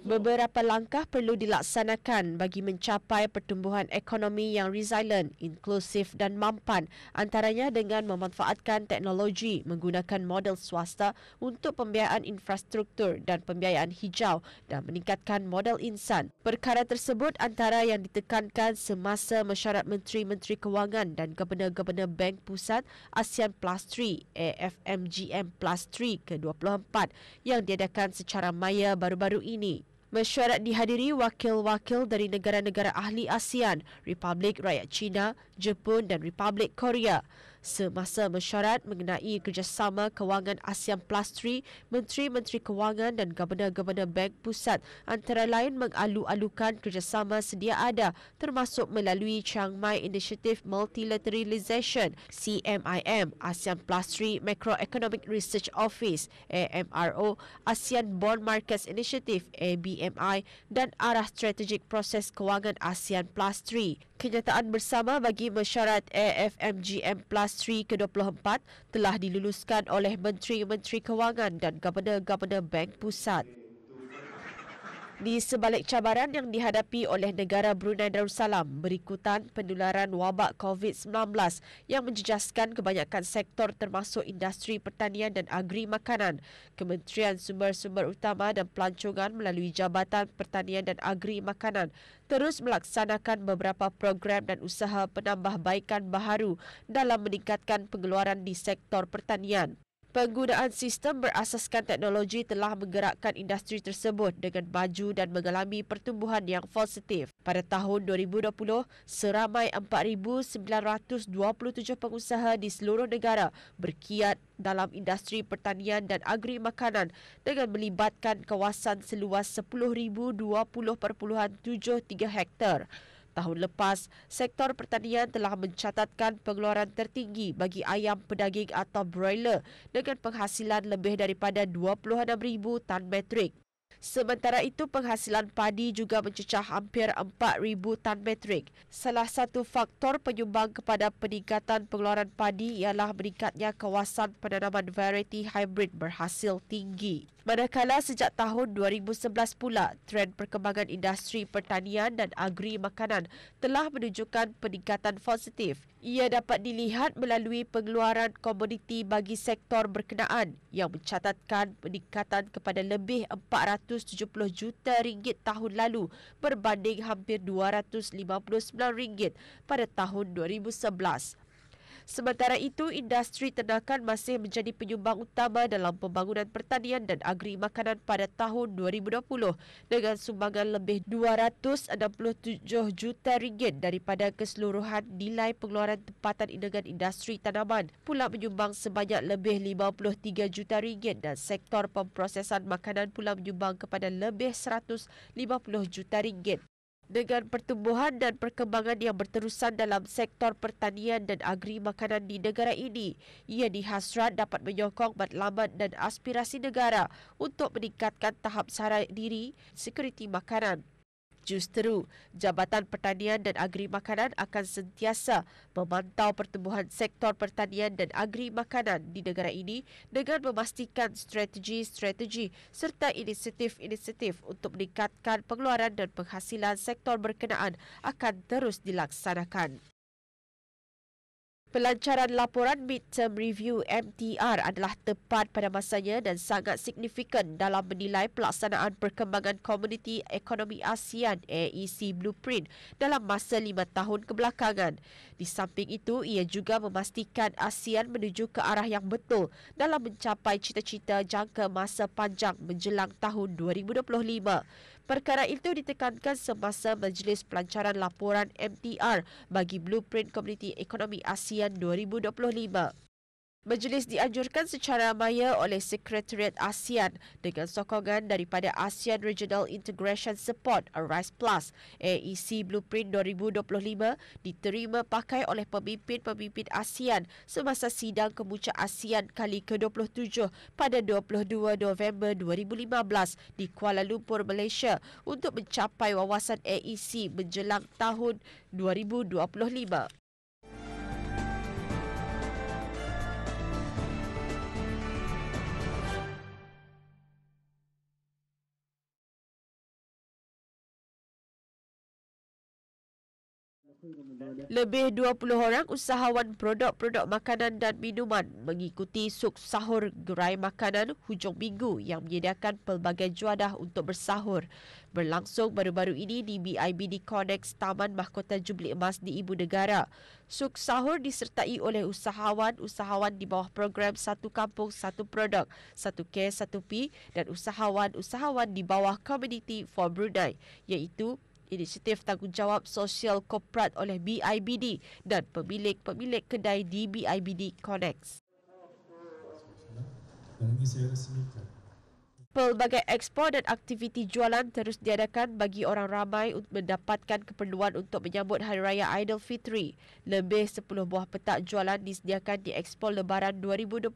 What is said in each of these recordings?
Beberapa langkah perlu dilaksanakan bagi mencapai pertumbuhan ekonomi yang resilient, inklusif dan mampan, antaranya dengan memanfaatkan teknologi, menggunakan model swasta untuk pembiayaan infrastruktur dan pembiayaan hijau dan meningkatkan modal insan. Perkara tersebut antara yang ditekankan semasa mesyuarat Menteri-Menteri Kewangan dan Gubernur-Gubernur Bank Pusat ASEAN Plus 3 AFMGM Plus 3 ke-24 yang diadakan secara maya baru-baru ini. Mesyuarat dihadiri wakil-wakil dari negara-negara ahli ASEAN, Republik Rakyat China, Jepun dan Republik Korea. Semasa mesyuarat mengenai kerjasama kewangan ASEAN Plus 3, Menteri-Menteri Kewangan dan Gubernur-Gubernur Bank Pusat antara lain mengalu-alukan kerjasama sedia ada termasuk melalui Chiang Mai Initiative Multilateralization CMIM, ASEAN Plus 3 Macroeconomic Research Office AMRO, ASEAN Bond Markets Initiative ABMI dan arah strategik proses kewangan ASEAN Plus 3. Kenyataan bersama bagi mesyuarat AFMGM Plus 3 ke-24 telah diluluskan oleh Menteri-Menteri Kewangan dan Gubernur-Gubernur Bank Pusat. Di sebalik cabaran yang dihadapi oleh negara Brunei Darussalam berikutan penularan wabak COVID-19 yang menjejaskan kebanyakan sektor termasuk industri pertanian dan agri makanan, Kementerian Sumber-Sumber Utama dan Pelancongan melalui Jabatan Pertanian dan Agri Makanan terus melaksanakan beberapa program dan usaha penambahbaikan baharu dalam meningkatkan pengeluaran di sektor pertanian. Penggunaan sistem berasaskan teknologi telah menggerakkan industri tersebut dengan maju dan mengalami pertumbuhan yang positif. Pada tahun 2020, seramai 4,927 pengusaha di seluruh negara berkiat dalam industri pertanian dan agri makanan dengan melibatkan kawasan seluas 10,020.73 hektar. Tahun lepas, sektor pertanian telah mencatatkan pengeluaran tertinggi bagi ayam pedaging atau broiler dengan penghasilan lebih daripada 26,000 tan metrik. Sementara itu, penghasilan padi juga mencecah hampir 4,000 tan metrik. Salah satu faktor penyumbang kepada peningkatan pengeluaran padi ialah meningkatnya kawasan penanaman varieti hybrid berhasil tinggi. Manakala sejak tahun 2011 pula, trend perkembangan industri pertanian dan agri makanan telah menunjukkan peningkatan positif. Ia dapat dilihat melalui pengeluaran komoditi bagi sektor berkenaan yang mencatatkan peningkatan kepada lebih 470 juta ringgit tahun lalu berbanding hampir 259 ringgit pada tahun 2011. Sementara itu, industri ternakan masih menjadi penyumbang utama dalam pembangunan pertanian dan agri makanan pada tahun 2020 dengan sumbangan lebih 267 juta ringgit daripada keseluruhan nilai pengeluaran tempatan dengan industri tanaman pula menyumbang sebanyak lebih 53 juta ringgit dan sektor pemprosesan makanan pula menyumbang kepada lebih 150 juta ringgit. Dengan pertumbuhan dan perkembangan yang berterusan dalam sektor pertanian dan agri makanan di negara ini, ia dihasrat dapat menyokong matlamat dan aspirasi negara untuk meningkatkan tahap sara diri sekuriti makanan. Justeru, Jabatan Pertanian dan Agri Makanan akan sentiasa memantau pertumbuhan sektor pertanian dan agri makanan di negara ini dengan memastikan strategi-strategi serta inisiatif-inisiatif untuk meningkatkan pengeluaran dan penghasilan sektor berkenaan akan terus dilaksanakan. Pelancaran laporan Midterm Review MTR adalah tepat pada masanya dan sangat signifikan dalam menilai pelaksanaan perkembangan Komuniti Ekonomi ASEAN AEC Blueprint dalam masa 5 tahun kebelakangan. Di samping itu, ia juga memastikan ASEAN menuju ke arah yang betul dalam mencapai cita-cita jangka masa panjang menjelang tahun 2025. Perkara itu ditekankan semasa Majlis Pelancaran Laporan MTR bagi Blueprint Komuniti Ekonomi ASEAN 2025. Majlis dianjurkan secara maya oleh Sekretariat ASEAN dengan sokongan daripada ASEAN Regional Integration Support ARISE Plus. AEC Blueprint 2025 diterima pakai oleh pemimpin-pemimpin ASEAN semasa sidang kemuncak ASEAN kali ke-27 pada 22 November 2015 di Kuala Lumpur, Malaysia untuk mencapai wawasan AEC menjelang tahun 2025. Lebih 20 orang usahawan produk-produk makanan dan minuman mengikuti suk sahur gerai makanan hujung minggu yang menyediakan pelbagai juadah untuk bersahur. Berlangsung baru-baru ini di BIBD Connex Taman Mahkota Jubli Emas di Ibu Negara. Suk sahur disertai oleh usahawan-usahawan di bawah program Satu Kampung Satu Produk, Satu K Satu P dan usahawan-usahawan di bawah Community for Brunei, iaitu inisiatif tanggungjawab sosial korporat oleh BIBD dan pemilik-pemilik kedai di BIBD Connex. Pelbagai ekspo dan aktiviti jualan terus diadakan bagi orang ramai untuk mendapatkan keperluan untuk menyambut Hari Raya Aidilfitri. Lebih 10 buah petak jualan disediakan di Expo Lebaran 2021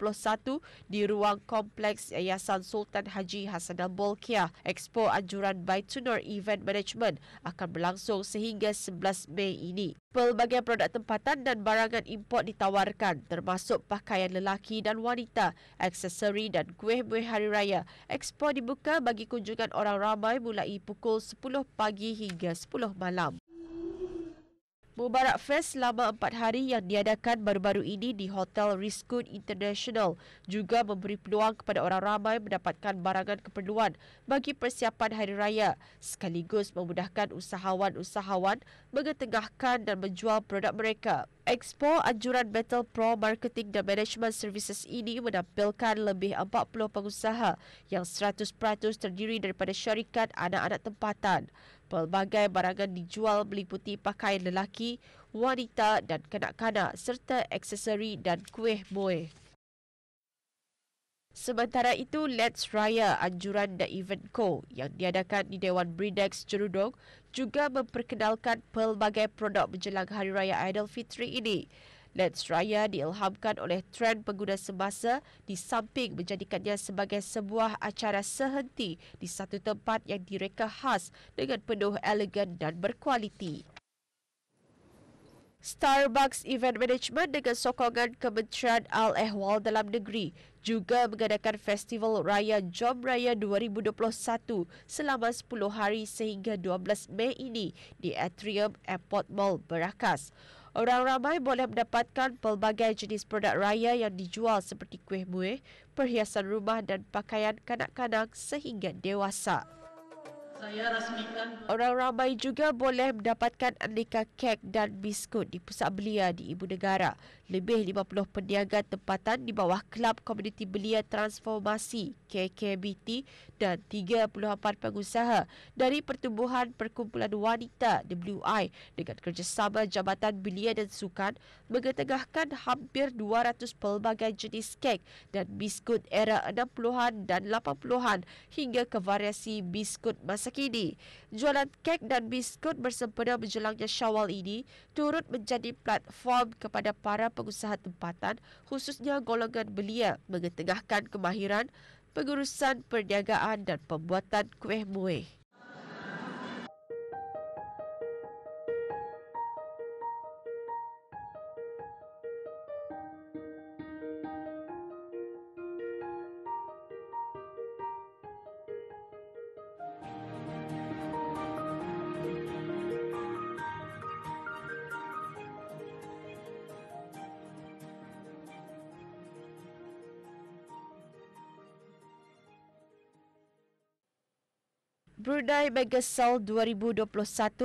di ruang kompleks Yayasan Sultan Haji Hassanal Bolkiah. Expo anjuran Baitunur Event Management akan berlangsung sehingga 11 Mei ini. Pelbagai produk tempatan dan barangan import ditawarkan termasuk pakaian lelaki dan wanita, aksesori dan kuih-muih Hari Raya. Expo dibuka bagi kunjungan orang ramai mulai pukul 10 pagi hingga 10 malam. Mubarak Fest selama 4 hari yang diadakan baru-baru ini di Hotel Rizkun International juga memberi peluang kepada orang ramai mendapatkan barangan keperluan bagi persiapan Hari Raya sekaligus memudahkan usahawan-usahawan mengetengahkan dan menjual produk mereka. Expo anjuran Battle Pro Marketing dan Management Services ini menampilkan lebih 40 pengusaha yang 100% terdiri daripada syarikat anak-anak tempatan. Pelbagai barangan dijual meliputi pakaian lelaki, wanita dan kanak-kanak serta aksesori dan kuih-muih. Sementara itu, Let's Raya anjuran The Event Co yang diadakan di Dewan Bridex Jerudong juga memperkenalkan pelbagai produk menjelang Hari Raya Aidilfitri ini. Let's Raya diilhamkan oleh trend pengguna semasa di samping menjadikannya sebagai sebuah acara sehenti di satu tempat yang direka khas dengan penuh elegan dan berkualiti. Starbucks Event Management dengan sokongan Kementerian Al-Ehwal Dalam Negeri juga mengadakan Festival Raya Jom Raya 2021 selama 10 hari sehingga 12 Mei ini di Atrium Airport Mall Berakas. Orang ramai boleh mendapatkan pelbagai jenis produk raya yang dijual seperti kuih-muih, perhiasan rumah dan pakaian kanak-kanak sehingga dewasa. Orang ramai juga boleh mendapatkan aneka kek dan biskut di pusat belia di Ibu Negara. Lebih 50 peniaga tempatan di bawah Kelab Komuniti Belia Transformasi KKBT dan 34 pengusaha dari Pertumbuhan Perkumpulan Wanita WI dengan kerjasama Jabatan Belia dan Sukan mengetengahkan hampir 200 pelbagai jenis kek dan biskut era 60-an dan 80-an hingga ke variasi biskut masa kini. Jualan kek dan biskut bersempena menjelangnya Syawal ini turut menjadi platform kepada para pengusaha tempatan khususnya golongan belia mengetengahkan kemahiran pengurusan perniagaan dan pembuatan kuih-muih. Brunei Mega Sale 2021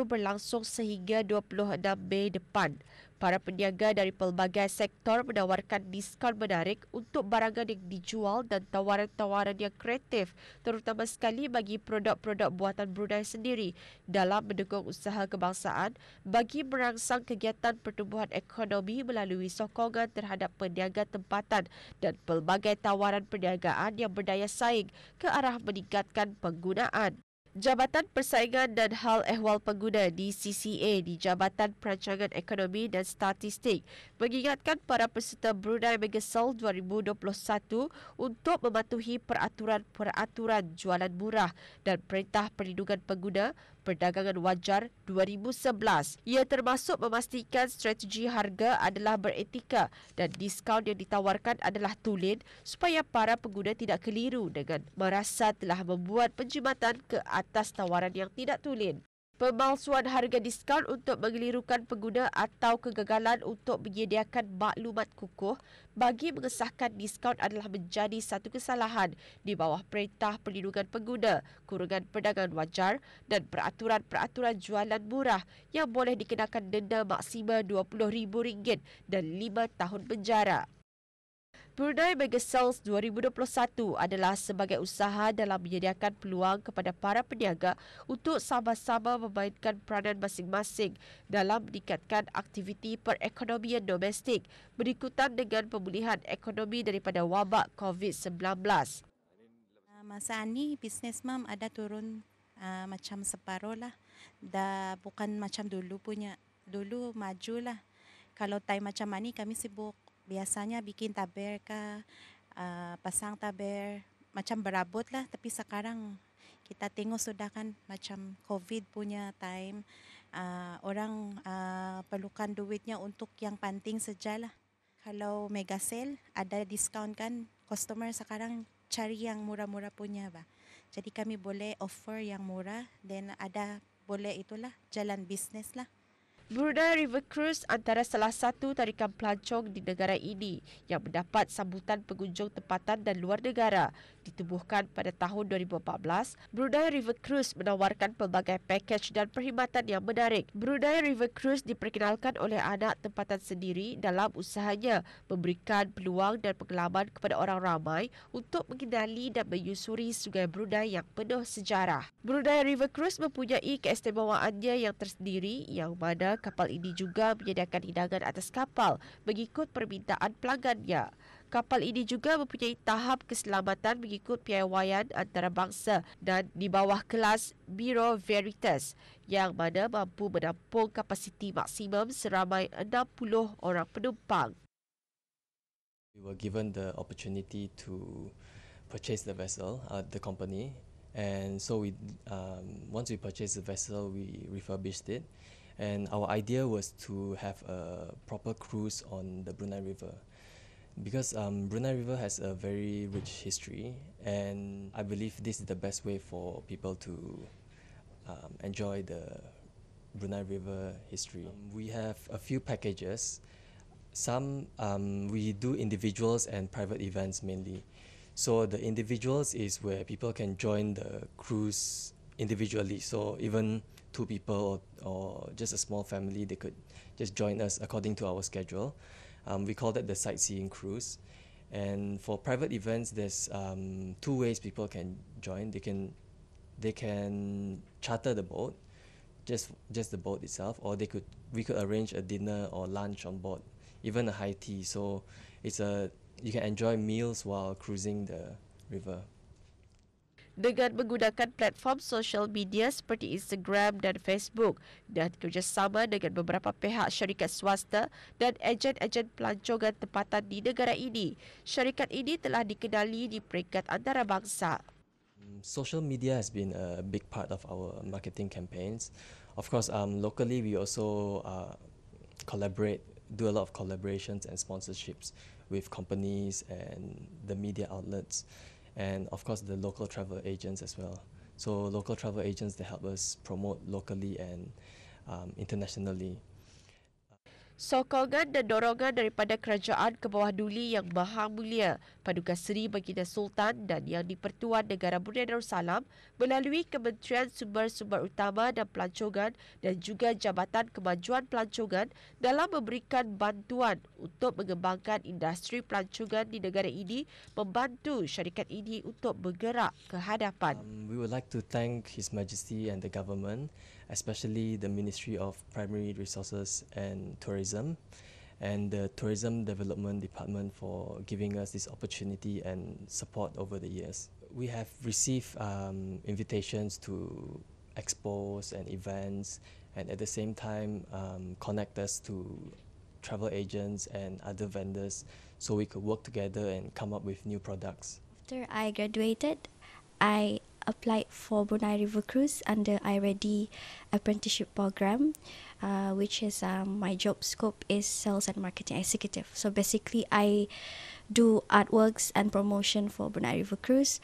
berlangsung sehingga 26 Mei depan. Para peniaga dari pelbagai sektor menawarkan diskaun menarik untuk barangan yang dijual dan tawaran-tawaran yang kreatif terutama sekali bagi produk-produk buatan Brunei sendiri dalam mendukung usaha kebangsaan bagi merangsang kegiatan pertumbuhan ekonomi melalui sokongan terhadap peniaga tempatan dan pelbagai tawaran perniagaan yang berdaya saing ke arah meningkatkan penggunaan. Jabatan Persaingan dan Hal Ehwal Pengguna di CCA di Jabatan Perancangan Ekonomi dan Statistik mengingatkan para peserta Brunei Mega Sale 2021 untuk mematuhi peraturan-peraturan jualan murah dan Perintah Perlindungan Pengguna Perdagangan Wajar 2011. Ia termasuk memastikan strategi harga adalah beretika dan diskaun yang ditawarkan adalah tulen supaya para pengguna tidak keliru dengan merasa telah membuat penjimatan ke atas tawaran yang tidak tulen. Pemalsuan harga diskaun untuk mengelirukan pengguna atau kegagalan untuk menyediakan maklumat kukuh bagi mengesahkan diskaun adalah menjadi satu kesalahan di bawah Perintah Perlindungan Pengguna, Kurungan Perdagangan Wajar dan peraturan-peraturan jualan murah yang boleh dikenakan denda maksima RM20,000 dan 5 tahun penjara. Brunei Megasales 2021 adalah sebagai usaha dalam menyediakan peluang kepada para peniaga untuk sama-sama memainkan peranan masing-masing dalam meningkatkan aktiviti perekonomian domestik berikutan dengan pemulihan ekonomi daripada wabak COVID-19. Masa ni bisnes mam ada turun macam separuh lah. Dah bukan macam dulu punya. Dulu majulah. Kalau time macam ni kami sibuk biasanya bikin taber ke, pasang taber, macam berabot lah. Tapi sekarang kita tengok sudah kan macam COVID punya time, orang perlukan duitnya untuk yang penting sajalah. Kalau mega sale ada diskaun kan, customer sekarang cari yang murah-murah punya bah. Jadi kami boleh offer yang murah dan ada boleh itulah jalan bisnes lah. Brunei River Cruise antara salah satu tarikan pelancong di negara ini yang mendapat sambutan pengunjung tempatan dan luar negara. Ditubuhkan pada tahun 2014, Brunei River Cruise menawarkan pelbagai pakej dan perkhidmatan yang menarik. Brunei River Cruise diperkenalkan oleh anak tempatan sendiri dalam usahanya memberikan peluang dan pengalaman kepada orang ramai untuk mengenali dan menyusuri Sungai Brunei yang penuh sejarah. Brunei River Cruise mempunyai keistimewaannya yang tersendiri yang mana kapal ini juga menyediakan hidangan atas kapal mengikut permintaan pelanggannya. Kapal ini juga mempunyai tahap keselamatan mengikut piawaian antarabangsa dan di bawah kelas Bureau Veritas yang mana mampu menampung kapasiti maksimum seramai 60 orang penumpang. We were given the opportunity to purchase the vessel, the company, and so once we purchased the vessel, we refurbished it. And our idea was to have a proper cruise on the Brunei River because Brunei River has a very rich history, and I believe this is the best way for people to enjoy the Brunei River history. We have a few packages. Some we do individuals and private events mainly. So the individuals is where people can join the cruise individually. So even 2 people or just a small family, they could just join us according to our schedule. We call that the sightseeing cruise. And for private events, there's 2 ways people can join. They can charter the boat, just the boat itself, or we could arrange a dinner or lunch on board, even a high tea. So you can enjoy meals while cruising the river. Dengan menggunakan platform sosial media seperti Instagram dan Facebook dan kerjasama dengan beberapa pihak syarikat swasta dan ejen-ejen pelancongan tempatan di negara ini, syarikat ini telah dikenali di peringkat antarabangsa. Social media has been a big part of our marketing campaigns. Of course, locally we also do a lot of collaborations and sponsorships with companies and the media outlets. And of course the local travel agents as well. So local travel agents, they help us promote locally and internationally. Sokongan dan dorongan daripada kerajaan ke bawah duli yang maha mulia, Paduka Seri Baginda Sultan dan Yang di-Pertuan Negara Brunei Darussalam melalui Kementerian Sumber-Sumber Utama dan Pelancongan dan juga Jabatan Kemajuan Pelancongan dalam memberikan bantuan untuk mengembangkan industri pelancongan di negara ini membantu syarikat ini untuk bergerak ke hadapan. We would like to thank His Majesty and the government, especially the Ministry of Primary Resources and Tourism and the Tourism Development Department for giving us this opportunity and support over the years. We have received invitations to expos and events, and at the same time connect us to travel agents and other vendors so we could work together and come up with new products. After I graduated, I applied for Brunei River Cruise under iReady apprenticeship program, which is my job scope is sales and marketing executive. So basically I do artworks and promotion for Brunei River Cruise.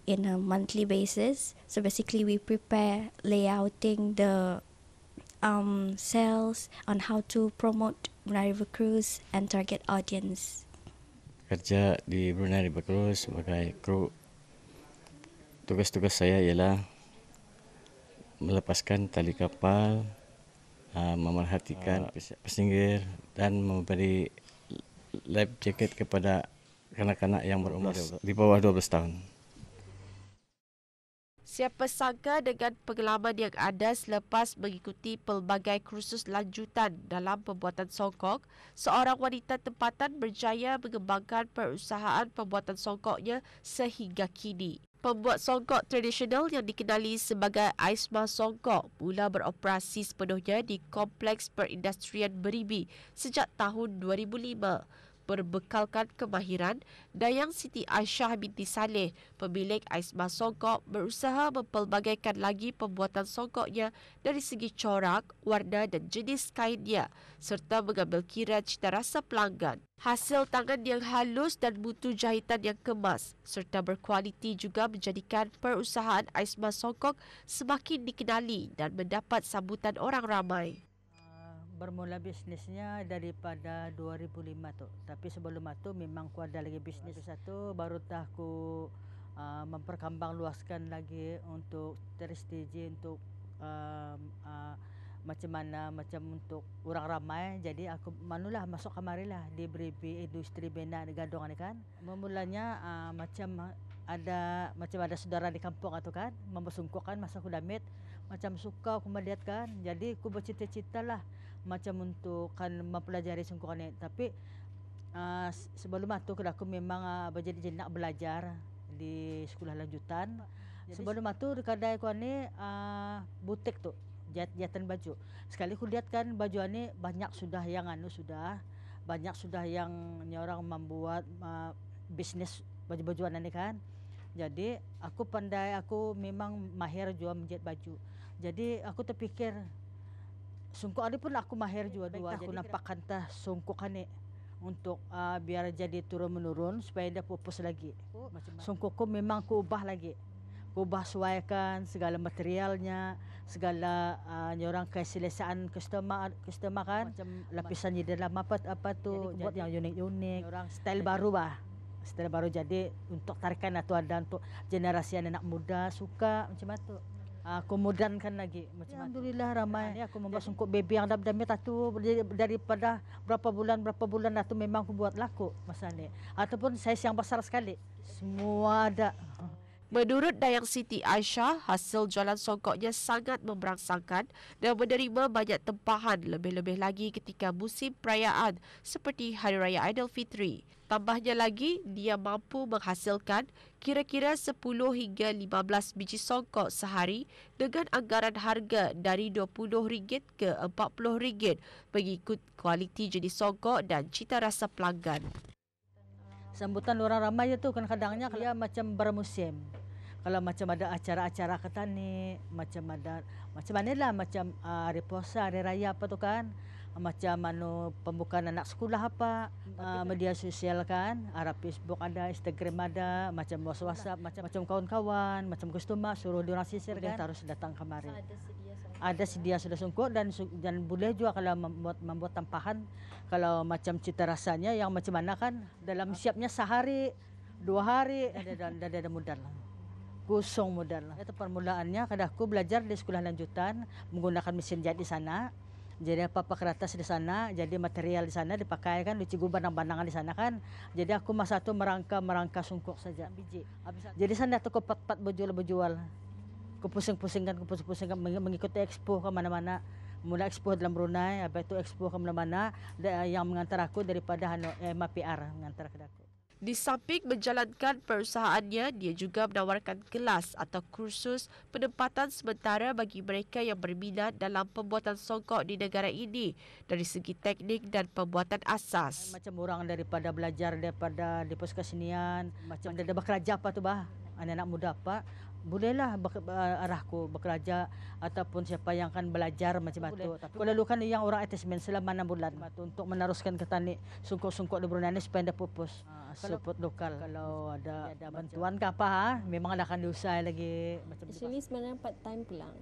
in a monthly basis. So basically we prepare layouting the sales on how to promote Brunei River Cruise and target audience. Kerja di Brunei River Cruise sebagai kru. Tugas-tugas saya ialah melepaskan tali kapal, memerhatikan pesinggir dan memberi life jacket kepada kanak-kanak yang berumur di bawah 12 tahun. Siapa sangka dengan pengalaman yang ada selepas mengikuti pelbagai kursus lanjutan dalam pembuatan songkok, seorang wanita tempatan berjaya mengembangkan perusahaan pembuatan songkoknya sehingga kini. Pembuat songkok tradisional yang dikenali sebagai Aisma Songkok mula beroperasi sepenuhnya di Kompleks Perindustrian Beribi sejak tahun 2005. Berbekalkan kemahiran, Dayang Siti Aisyah binti Saleh, pemilik Aisma Songkok, berusaha mempelbagaikan lagi pembuatan songkoknya dari segi corak, warna dan jenis kainnya serta mengambil kira cita rasa pelanggan. Hasil tangan yang halus dan mutu jahitan yang kemas serta berkualiti juga menjadikan perusahaan Aisma Songkok semakin dikenali dan mendapat sambutan orang ramai. Bermula bisnisnya daripada 2005 tu. Tapi sebelum itu memang aku ada lagi bisnis. Satu baru aku memperkembang luaskan lagi untuk strategi untuk macam untuk orang ramai. Jadi aku manulah masuk kamarilah di Beribi industri bina di Gadong ni kan. Memulanya macam ada saudara di kampung atau kan membesungkuk kan masa aku damit macam suka aku melihat kan. Jadi aku bercita-cita lah macam untuk kan mempelajari sungkukan ni. Tapi sebelum itu aku memang berjadi nak belajar di sekolah lanjutan. Jadi, sebelum itu di kedai aku ni butik tu jahatan baju. Sekali aku lihat kan baju ni banyak sudah yang banyak sudah yang orang membuat bisnis baju-bajuan ni kan. Jadi aku pandai, aku memang mahir jual menjahit baju. Jadi aku terfikir sungkuk ni pun aku mahir jual dua. Aku nampakkan tah sungkuk ni untuk biar jadi turun menurun supaya dia pupus lagi. Sungkukku memang aku ubah lagi. Aku ubah sesuaikan segala materialnya, segala orang keselesaan customer kan. Macam lapisan di dalam apa tu buat yang unik-unik. Orang style baru bah. Style baru jadi untuk tarikan atau ada untuk generasi anak muda suka macam tu. Aku modernkan lagi macam alhamdulillah ramai. Ini aku membuat sungkuk baby yang dam-dam tu daripada berapa bulan itu memang aku buat laku masa ni. Ataupun saiz yang besar sekali. Semua ada. Menurut Dayang Siti Aisyah, hasil jualan songkoknya sangat memberangsangkan dan menerima banyak tempahan lebih-lebih lagi ketika musim perayaan seperti Hari Raya Aidilfitri. Tambahnya lagi, dia mampu menghasilkan kira-kira 10 hingga 15 biji songkok sehari dengan anggaran harga dari RM20 ke RM40 mengikut kualiti jenis songkok dan cita rasa pelanggan. Sambutan orang ramai itu kadang-kadangnya dia macam bermusim. Kalau macam ada acara-acara ketani, macam mana lah macam hari puasa, hari raya apa tu kan. Macam pembukaan anak sekolah apa, media sosial kan, ada Facebook ada, Instagram ada, macam WhatsApp, macam kawan-kawan, macam customer suruh diorang sisir kan, harus datang kemari. Ada sedia sudah sungkuk dan boleh juga kalau membuat tempahan kalau macam cita rasanya yang macam mana kan dalam siapnya sehari 2 hari ada modal kosong modal. Itu permulaannya kadang aku belajar di sekolah lanjutan menggunakan mesin jahit di sana. Jadi apa kertas di sana, jadi material di sana dipakai kan, cikgu bandang-bandangan di sana kan. Jadi aku masa itu merangka sungkuk saja biji. Jadi sana tu aku pat-pat berjual. Aku pusing-pusingkan mengikuti expo ke mana-mana. Mula expo dalam Brunei, habis itu expo ke mana-mana yang mengantar aku daripada MAPR mengantar ke aku. Di samping menjalankan perusahaannya, dia juga menawarkan kelas atau kursus penempatan sementara bagi mereka yang berminat dalam pembuatan songkok di negara ini dari segi teknik dan pembuatan asas. Macam orang daripada belajar daripada di pos kesenian, macam dia bekerja apa tu bah, anak-anak muda apa, Bolehlah arahku bekerja ataupun siapa yang akan belajar macam itu. Tapi kalau kan yang orang attachment selama 6 bulan untuk meneruskan ke tani sungkuk-sungkuk di Brunei ini supaya ada pupus. Support lokal. Kalau ada bantuan ke apa, memang akan diusaha lagi macam itu. Actually sebenarnya part time pulang.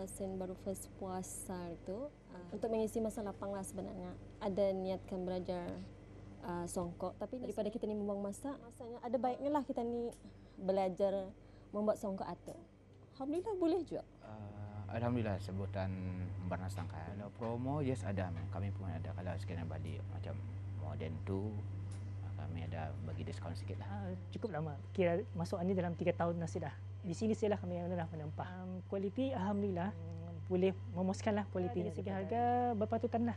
Sen baru first puasa itu untuk mengisi masa lapang lah sebenarnya. Ada niatkan belajar songkok, tapi daripada kita ni membuang masa, masanya ada baiknya lah kita ni belajar membuat songkok atas. Alhamdulillah boleh juga. Alhamdulillah sebutan barang sangka. Kalau promo yes ada, kami pun ada. Kalau sekiranya balik macam modern tu, kami ada bagi diskaun sikit lah. Cukup lama. Kira masuk ni dalam 3 tahun dah sudah. Di sini sajalah kami yang dah menempah. Kualiti alhamdulillah boleh memuaskan lah kualiti. Dari segi harga berpatutan lah.